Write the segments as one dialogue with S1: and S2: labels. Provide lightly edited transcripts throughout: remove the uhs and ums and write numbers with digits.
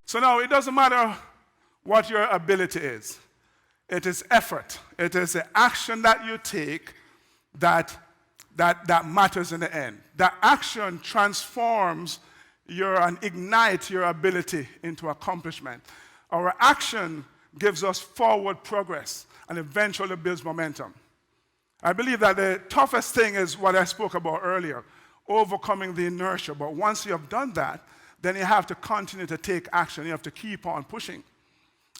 S1: So now it doesn't matter what your ability is. It is effort. It is the action that you take that matters in the end. That action transforms and ignites your ability into accomplishment. Our action gives us forward progress and eventually builds momentum. I believe that the toughest thing is what I spoke about earlier, overcoming the inertia. But once you have done that, then you have to continue to take action. You have to keep on pushing.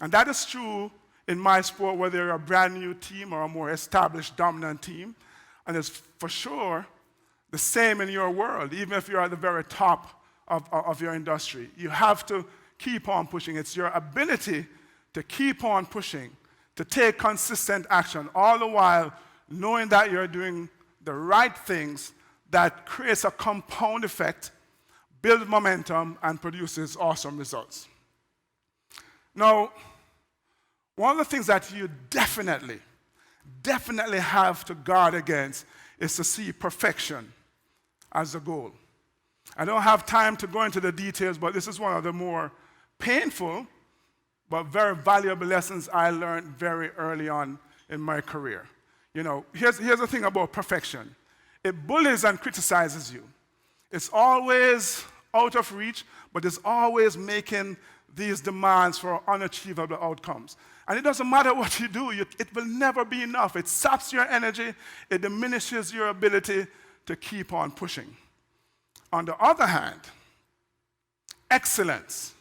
S1: And that is true in my sport, whether you're a brand new team or a more established, dominant team. And it's for sure the same in your world, even if you're at the very top of your industry. You have to keep on pushing. It's your ability to keep on pushing, to take consistent action, all the while knowing that you're doing the right things that creates a compound effect, builds momentum, and produces awesome results. Now, one of the things that you definitely have to guard against is to see perfection as a goal. I don't have time to go into the details, but this is one of the more painful but very valuable lessons I learned very early on in my career. You know, here's the thing about perfection. It bullies and criticizes you. It's always out of reach, but it's always making these demands for unachievable outcomes. And it doesn't matter what you do, it will never be enough. It saps your energy, it diminishes your ability to keep on pushing. On the other hand, excellence,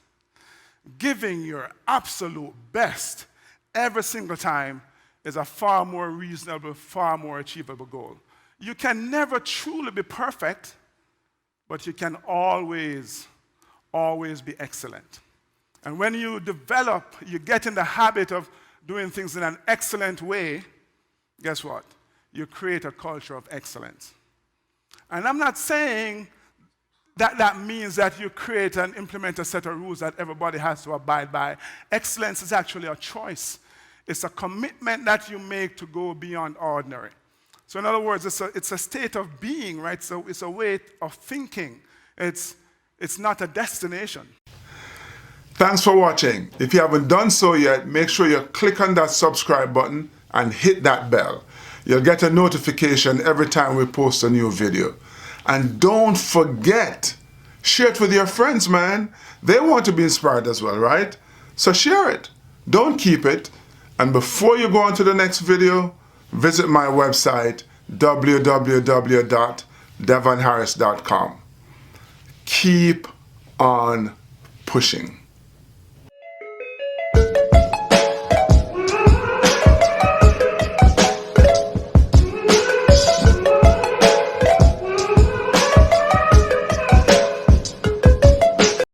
S1: giving your absolute best every single time, is a far more reasonable, far more achievable goal. You can never truly be perfect, but you can always be excellent. And when you get in the habit of doing things in an excellent way, guess what? You create a culture of excellence. And I'm not saying that means that you create and implement a set of rules that everybody has to abide by. Excellence is actually a choice. It's a commitment that you make to go beyond ordinary. So in other words, it's a state of being, right? So it's a way of thinking. It's not a destination. Thanks for watching. If you haven't done so yet, make sure you click on that subscribe button and hit that bell. You'll get a notification every time we post a new video. And don't forget, share it with your friends, man. They want to be inspired as well, right? So share it. Don't keep it. And before you go on to the next video, visit my website, www.devonharris.com. Keep on pushing.